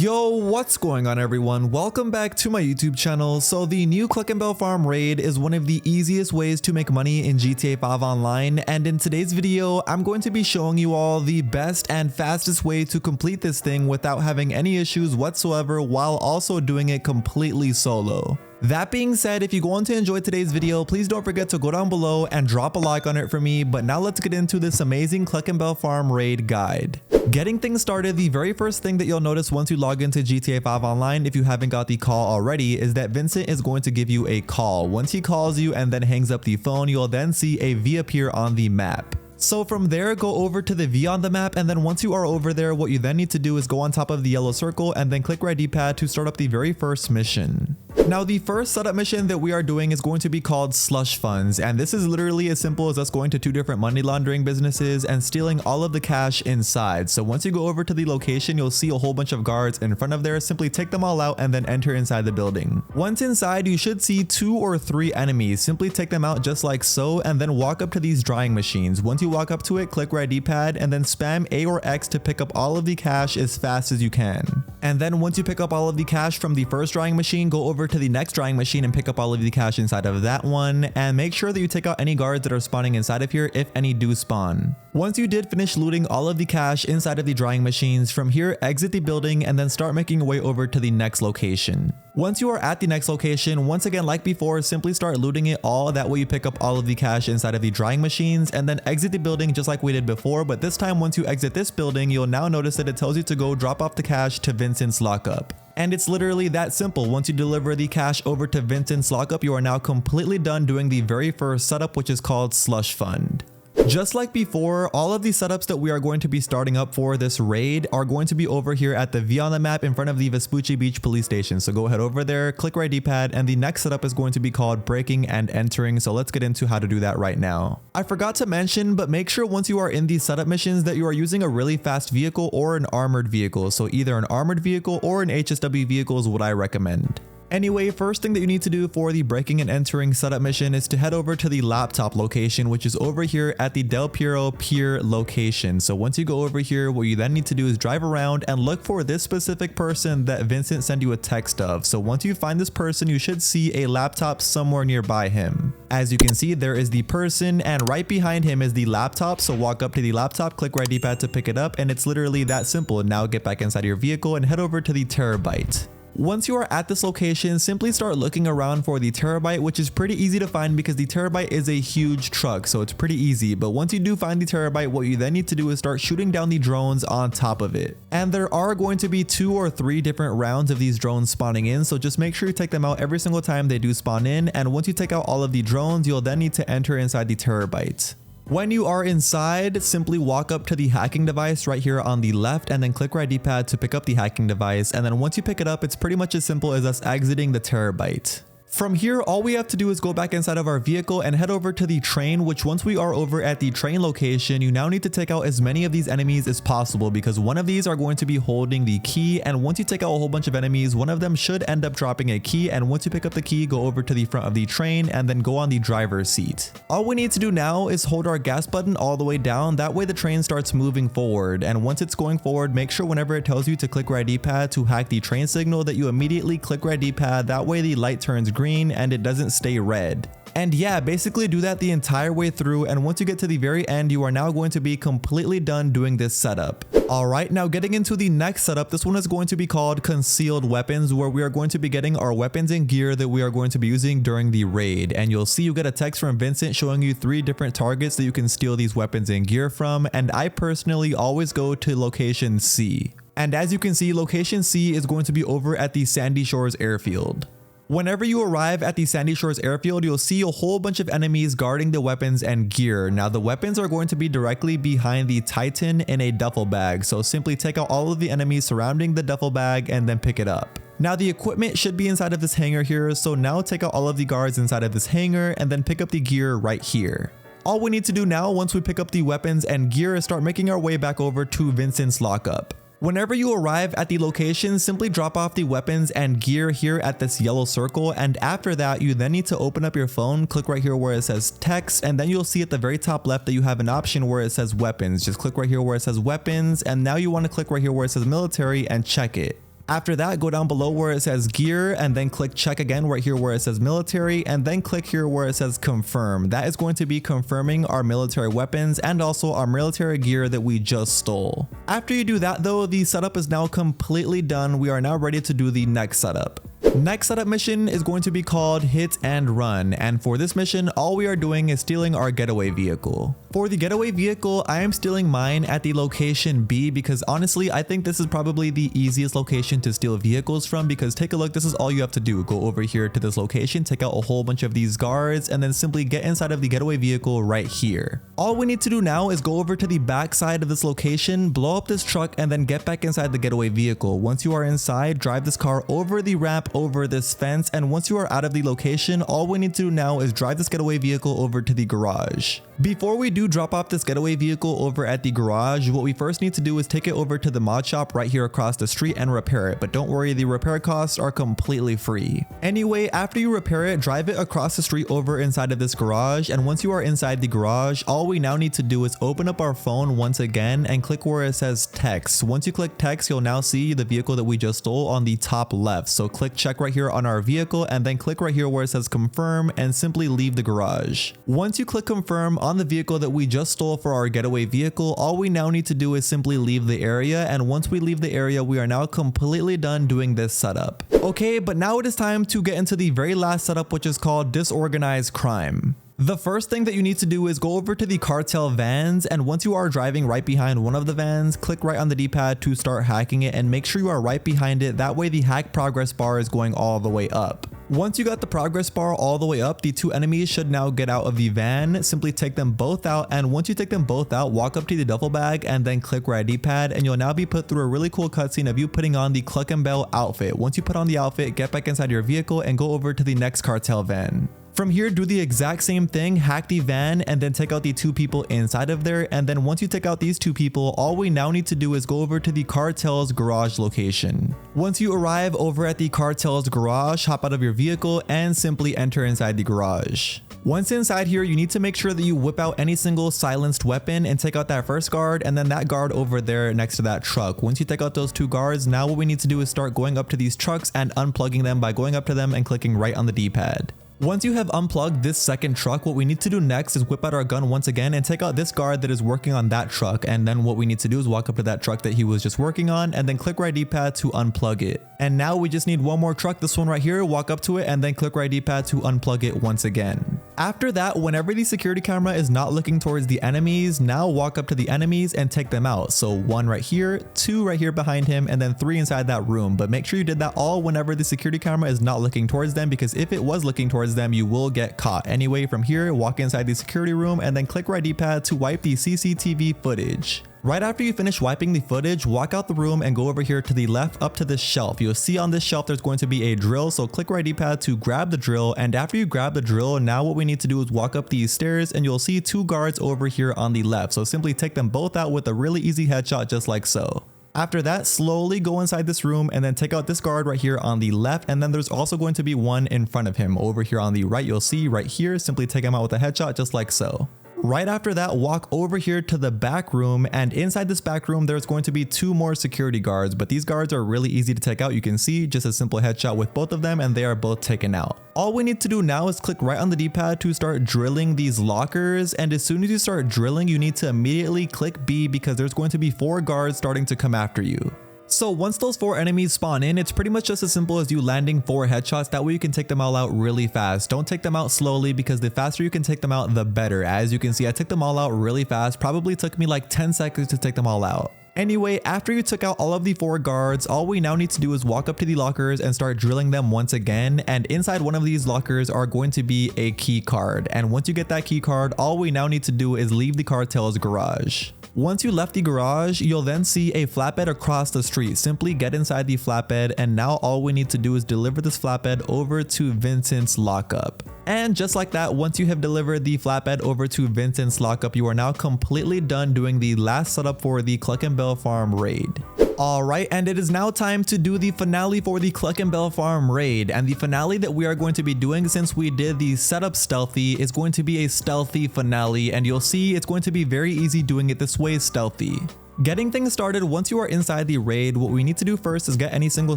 Yo, what's going on everyone? Welcome back to my YouTube channel. So the new Cluckin Bell Farm Raid is one of the easiest ways to make money in GTA 5 Online, and in today's video I'm going to be showing you all the best and fastest way to complete this thing without having any issues whatsoever while also doing it completely solo. That being said, if you're going to enjoy today's video, please don't forget to go down below and drop a like on it for me. But now let's get into this amazing Cluckin Bell Farm Raid guide. Getting things started, the very first thing that you'll notice once you log into GTA 5 Online, if you haven't got the call already, is that Vincent is going to give you a call. Once he calls you and then hangs up the phone, you'll then see a V appear on the map. So from there, go over to the V on the map, and then once you are over there, what you then need to do is go on top of the yellow circle and then click right D-pad to start up the very first mission. Now the first setup mission that we are doing is going to be called Slush funds, and this is literally as simple as us going to two different money laundering businesses and stealing all of the cash inside. So once you go over to the location, you'll see a whole bunch of guards in front of there. Simply take them all out and then enter inside the building. Once inside, you should see 2 or 3 enemies. Simply take them out just like so and then walk up to these drying machines. Once you walk up to it, click right D-pad and then spam A or X to pick up all of the cash as fast as you can. And then once you pick up all of the cash from the first drying machine, go over to the next drying machine and pick up all of the cash inside of that one, and make sure that you take out any guards that are spawning inside of here if any do spawn. Once you did finish looting all of the cash inside of the drying machines, from here exit the building and then start making your way over to the next location. Once you are at the next location, once again like before, simply start looting it all. That way you pick up all of the cash inside of the drying machines and then exit the building just like we did before. But this time, once you exit this building, you'll now notice that it tells you to go drop off the cash to Vincent's lockup. And it's literally that simple. Once you deliver the cash over to Vincent's lockup, you are now completely done doing the very first setup, which is called Slush Fund. Just like before, all of the setups that we are going to be starting up for this raid are going to be over here at the V on the map in front of the Vespucci Beach police station. So go ahead over there, click right D-pad, and the next setup is going to be called breaking and entering. So let's get into how to do that right now. I forgot to mention, but make sure once you are in these setup missions that you are using a really fast vehicle or an armored vehicle. So either an armored vehicle or an HSW vehicle is what I recommend. Anyway, first thing that you need to do for the breaking and entering setup mission is to head over to the laptop location, which is over here at the Del Piero Pier location. So once you go over here, what you then need to do is drive around and look for this specific person that Vincent sent you a text of. So once you find this person, you should see a laptop somewhere nearby him. As you can see, there is the person, and right behind him is the laptop. So walk up to the laptop, click right D-pad to pick it up, and it's literally that simple. Now get back inside your vehicle and head over to the Terabyte. Once you are at this location, simply start looking around for the Terabyte, which is pretty easy to find because the Terabyte is a huge truck, so it's pretty easy. But once you do find the Terabyte, what you then need to do is start shooting down the drones on top of it. And there are going to be 2 or 3 different rounds of these drones spawning in, so just make sure you take them out every single time they do spawn in. And once you take out all of the drones, you'll then need to enter inside the Terabyte. When you are inside, simply walk up to the hacking device right here on the left and then click right D-pad to pick up the hacking device. And then once you pick it up, it's pretty much as simple as us exiting the Terabyte. From here, all we have to do is go back inside of our vehicle and head over to the train, which once we are over at the train location, you now need to take out as many of these enemies as possible because one of these are going to be holding the key. And once you take out a whole bunch of enemies, one of them should end up dropping a key. And once you pick up the key, go over to the front of the train and then go on the driver's seat. All we need to do now is hold our gas button all the way down. That way the train starts moving forward. And once it's going forward, make sure whenever it tells you to click right D-pad to hack the train signal that you immediately click right D-pad. That way the light turns green and it doesn't stay red. And yeah, basically do that the entire way through, and once you get to the very end, you are now going to be completely done doing this setup. Alright, now getting into the next setup, this one is going to be called concealed weapons, where we are going to be getting our weapons and gear that we are going to be using during the raid. And you'll see you get a text from Vincent showing you 3 different targets that you can steal these weapons and gear from, and I personally always go to location C. And as you can see, location C is going to be over at the Sandy Shores airfield. Whenever you arrive at the Sandy Shores airfield, you'll see a whole bunch of enemies guarding the weapons and gear. Now the weapons are going to be directly behind the Titan in a duffel bag, so simply take out all of the enemies surrounding the duffel bag and then pick it up. Now the equipment should be inside of this hangar here, so now take out all of the guards inside of this hangar and then pick up the gear right here. All we need to do now, once we pick up the weapons and gear, is start making our way back over to Vincent's lockup. Whenever you arrive at the location, simply drop off the weapons and gear here at this yellow circle, and after that you then need to open up your phone, click right here where it says text, and then you'll see at the very top left that you have an option where it says weapons. Just click right here where it says weapons, and now you want to click right here where it says military and check it. After that, go down below where it says gear and then click check again right here where it says military, and then click here where it says confirm. That is going to be confirming our military weapons and also our military gear that we just stole. After you do that though, the setup is now completely done. We are now ready to do the next setup. Next setup mission is going to be called Hit and Run, and for this mission all we are doing is stealing our getaway vehicle. For the getaway vehicle, I am stealing mine at the location B because honestly I think this is probably the easiest location to steal vehicles from, because take a look, this is all you have to do. Go over here to this location, take out a whole bunch of these guards, and then simply get inside of the getaway vehicle right here. All we need to do now is go over to the back side of this location, blow up this truck, and then get back inside the getaway vehicle. Once you are inside, drive this car over the ramp, over this fence, and once you are out of the location, all we need to do now is drive this getaway vehicle over to the garage. Before we do drop off this getaway vehicle over at the garage, what we first need to do is take it over to the mod shop right here across the street and repair it, but don't worry, the repair costs are completely free. Anyway, after you repair it, drive it across the street over inside of this garage, and once you are inside the garage, all we now need to do is open up our phone once again and click where it says text. Once you click text, you'll now see the vehicle that we just stole on the top left, so click check right here on our vehicle and then click right here where it says confirm and simply leave the garage. Once you click confirm on the vehicle that we just stole for our getaway vehicle, all we now need to do is simply leave the area, and once we leave the area, we are now completely done doing this setup. Okay, but now it is time to get into the very last setup, which is called Disorganized Crime. The first thing that you need to do is go over to the cartel vans, and once you are driving right behind one of the vans, click right on the D-pad to start hacking it, and make sure you are right behind it. That way the hack progress bar is going all the way up. Once you got the progress bar all the way up, the two enemies should now get out of the van. Simply take them both out, and once you take them both out, walk up to the duffel bag and then click right D-pad, and you'll now be put through a really cool cutscene of you putting on the Cluckin Bell outfit. Once you put on the outfit, get back inside your vehicle and go over to the next cartel van. From here, do the exact same thing, hack the van and then take out the two people inside of there, and then once you take out these two people, all we now need to do is go over to the cartel's garage location. Once you arrive over at the cartel's garage, hop out of your vehicle and simply enter inside the garage. Once inside here, you need to make sure that you whip out any single silenced weapon and take out that first guard and then that guard over there next to that truck. Once you take out those two guards, now what we need to do is start going up to these trucks and unplugging them by going up to them and clicking right on the D-pad. Once you have unplugged this second truck, what we need to do next is whip out our gun once again and take out this guard that is working on that truck, and then what we need to do is walk up to that truck that he was just working on and then click right D-pad to unplug it. And now we just need one more truck, this one right here, walk up to it and then click right D-pad to unplug it once again. After that, whenever the security camera is not looking towards the enemies, now walk up to the enemies and take them out. So one right here, two right here behind him, and then three inside that room. But make sure you did that all whenever the security camera is not looking towards them, because if it was looking towards them, you will get caught. Anyway, from here, walk inside the security room and then click right D-pad to wipe the CCTV footage. Right after you finish wiping the footage, walk out the room and go over here to the left up to this shelf. You'll see on this shelf there's going to be a drill, so click right D-pad to grab the drill, and after you grab the drill, now what we need to do is walk up these stairs and you'll see two guards over here on the left, so simply take them both out with a really easy headshot just like so. After that, slowly go inside this room and then take out this guard right here on the left, and then there's also going to be one in front of him over here on the right. You'll see right here, simply take him out with a headshot just like so. Right after that, walk over here to the back room, and inside this back room there's going to be two more security guards, but these guards are really easy to take out. You can see just a simple headshot with both of them and they are both taken out. All we need to do now is click right on the D-pad to start drilling these lockers, and as soon as you start drilling, you need to immediately click B because there's going to be 4 guards starting to come after you. So once those 4 enemies spawn in, it's pretty much just as simple as you landing 4 headshots. That way you can take them all out really fast. Don't take them out slowly, because the faster you can take them out, the better. As you can see, I took them all out really fast. Probably took me like 10 seconds to take them all out. Anyway, after you took out all of the 4 guards, all we now need to do is walk up to the lockers and start drilling them once again. And inside one of these lockers are going to be a key card. And once you get that key card, all we now need to do is leave the cartel's garage. Once you left the garage, you'll then see a flatbed across the street. Simply get inside the flatbed, and now all we need to do is deliver this flatbed over to Vincent's lockup. And just like that, once you have delivered the flatbed over to Vincent's lockup, you are now completely done doing the last setup for the Cluckin Bell Farm Raid. Alright, and it is now time to do the finale for the Cluckin Bell Farm Raid, and the finale that we are going to be doing, since we did the setup stealthy, is going to be a stealthy finale, and you'll see it's going to be very easy doing it this way stealthy. Getting things started, once you are inside the raid, what we need to do first is get any single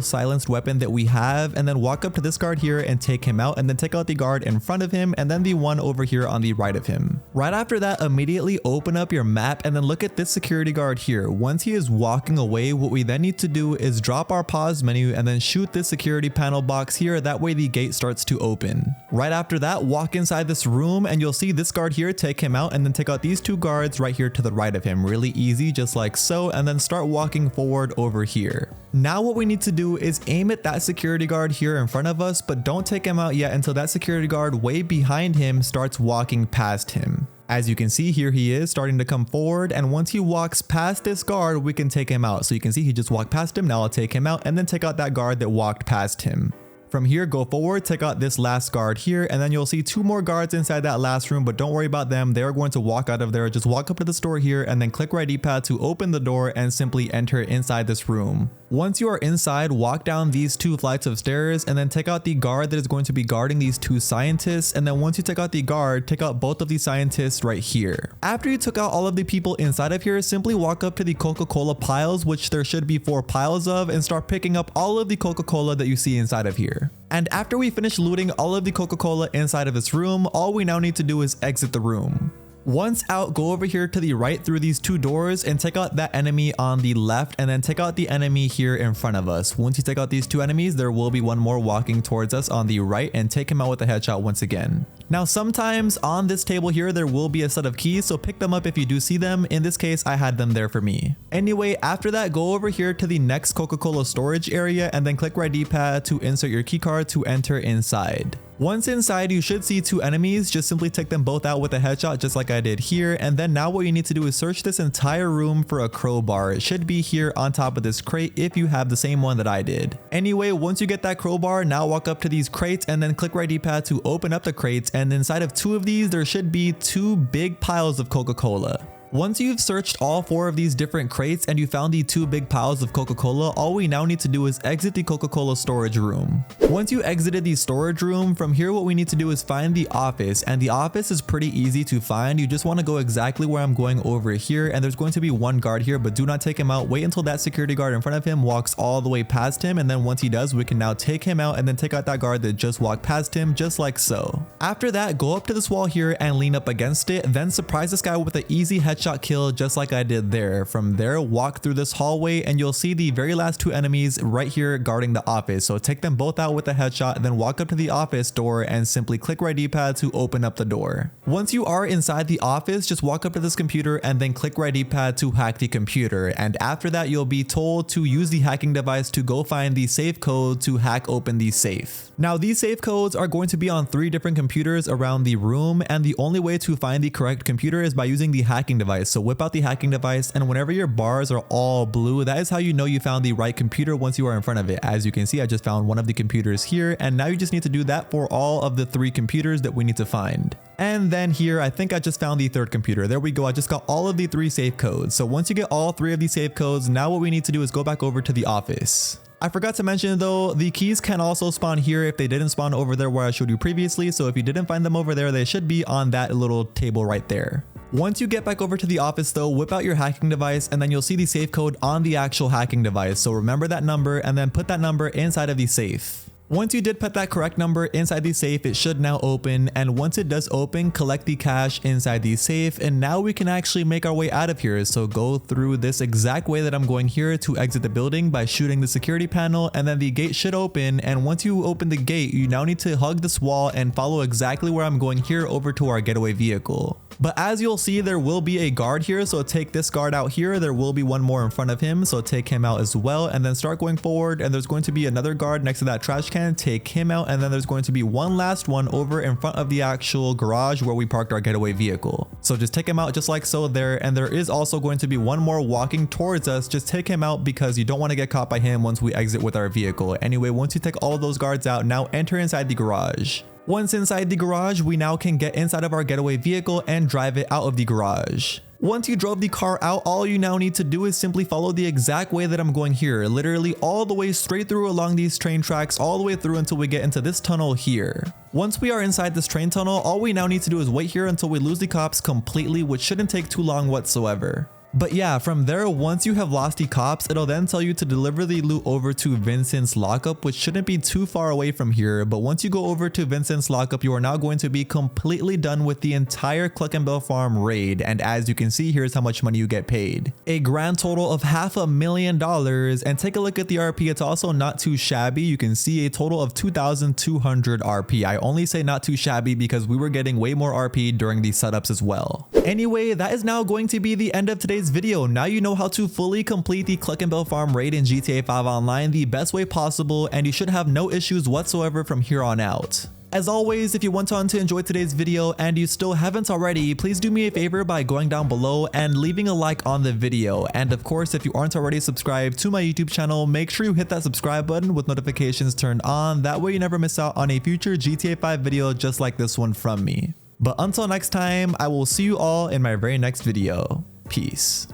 silenced weapon that we have and then walk up to this guard here and take him out, and then take out the guard in front of him and then the one over here on the right of him. Right after that, immediately open up your map and then look at this security guard here. Once he is walking away, what we then need to do is drop our pause menu and then shoot this security panel box here. That way the gate starts to open. Right after that, walk inside this room and you'll see this guard here, take him out and then take out these two guards right here to the right of him. Really easy, just like so, and then start walking forward over here. Now what we need to do is aim at that security guard here in front of us, but don't take him out yet until that security guard way behind him starts walking past him. As you can see, here he is starting to come forward, and once he walks past this guard, we can take him out. So you can see he just walked past him. Now I'll take him out and then take out that guard that walked past him. From here, go forward, take out this last guard here, and then you'll see two more guards inside that last room, but don't worry about them. They're going to walk out of there. Just walk up to the store here and then click right D-pad to open the door and simply enter inside this room. Once you are inside, walk down these 2 flights of stairs and then take out the guard that is going to be guarding these 2 scientists. And then once you take out the guard, take out both of these scientists right here. After you took out all of the people inside of here, simply walk up to the Coca-Cola piles, which there should be 4 piles of, and start picking up all of the Coca-Cola that you see inside of here. And after we finish looting all of the Coca-Cola inside of this room, all we now need to do is exit the room. Once out, go over here to the right through these 2 doors and take out that enemy on the left, and then take out the enemy here in front of us. Once you take out these 2 enemies, there will be one more walking towards us on the right, and take him out with a headshot once again. Now sometimes on this table here there will be a set of keys, so pick them up if you do see them. In this case, I had them there for me. Anyway, after that, go over here to the next Coca-Cola storage area and then click right D-pad to insert your keycard to enter inside. Once inside, you should see 2 enemies. Just simply take them both out with a headshot just like I did here, and then now what you need to do is search this entire room for a crowbar. It should be here on top of this crate if you have the same one that I did. Anyway, once you get that crowbar, now walk up to these crates and then click right D-pad to open up the crates, and inside of 2 of these there should be 2 big piles of Coca-Cola. Once you've searched all 4 of these different crates and you found the 2 big piles of Coca-Cola, all we now need to do is exit the Coca-Cola storage room. Once you exited the storage room, from here what we need to do is find the office, and the office is pretty easy to find. You just want to go exactly where I'm going over here, and there's going to be 1 guard here, but do not take him out. Wait until that security guard in front of him walks all the way past him, and then once he does, we can now take him out and then take out that guard that just walked past him, just like so. After that, go up to this wall here and lean up against it, then surprise this guy with an easy headshot kill just like I did there. From there, walk through this hallway and you'll see the very last 2 enemies right here guarding the office. So take them both out with a headshot, then walk up to the office door and simply click right D-pad to open up the door. Once you are inside the office, just walk up to this computer and then click right D-pad to hack the computer. And after that, you'll be told to use the hacking device to go find the safe code to hack open the safe. Now these safe codes are going to be on 3 different computers around the room, and the only way to find the correct computer is by using the hacking device. So whip out the hacking device, and whenever your bars are all blue, that is how you know you found the right computer once you are in front of it. As you can see, I just found one of the computers here, and now you just need to do that for all of the 3 computers that we need to find. And then here, I think I just found the 3rd computer. There we go. I just got all of the 3 safe codes. So once you get all 3 of these safe codes, now what we need to do is go back over to the office. I forgot to mention though, the keys can also spawn here if they didn't spawn over there where I showed you previously. So if you didn't find them over there, they should be on that little table right there. Once you get back over to the office though, whip out your hacking device and then you'll see the safe code on the actual hacking device. So remember that number and then put that number inside of the safe. Once you did put that correct number inside the safe, it should now open, and once it does open, collect the cash inside the safe, and now we can actually make our way out of here. So go through this exact way that I'm going here to exit the building by shooting the security panel, and then the gate should open, and once you open the gate, you now need to hug this wall and follow exactly where I'm going here over to our getaway vehicle. But as you'll see, there will be a guard here, so take this guard out here. There will be one more in front of him, so take him out as well, and then start going forward, and there's going to be another guard next to that trash can. Take him out, and then there's going to be one last one over in front of the actual garage where we parked our getaway vehicle. So just take him out just like so there, and there is also going to be one more walking towards us. Just take him out because you don't want to get caught by him once we exit with our vehicle. Anyway, once you take all of those guards out, now enter inside the garage. Once inside the garage, we now can get inside of our getaway vehicle and drive it out of the garage. Once you drove the car out, all you now need to do is simply follow the exact way that I'm going here, literally all the way straight through along these train tracks, all the way through until we get into this tunnel here. Once we are inside this train tunnel, all we now need to do is wait here until we lose the cops completely, which shouldn't take too long whatsoever. But yeah, from there, once you have lost the cops, it'll then tell you to deliver the loot over to Vincent's lockup, which shouldn't be too far away from here. But once you go over to Vincent's lockup, you are now going to be completely done with the entire Cluckin Bell Farm raid. And as you can see, here's how much money you get paid. A grand total of $500,000. And take a look at the RP. It's also not too shabby. You can see a total of 2,200 RP. I only say not too shabby because we were getting way more RP during these setups as well. Anyway, that is now going to be the end of today's video. Now you know how to fully complete the Cluckin Bell Farm raid in GTA 5 Online the best way possible, and you should have no issues whatsoever from here on out. As always, if you went on to enjoy today's video and you still haven't already, please do me a favor by going down below and leaving a like on the video. And of course, if you aren't already subscribed to my YouTube channel, make sure you hit that subscribe button with notifications turned on. That way you never miss out on a future GTA 5 video just like this one from me. But until next time, I will see you all in my very next video. Peace.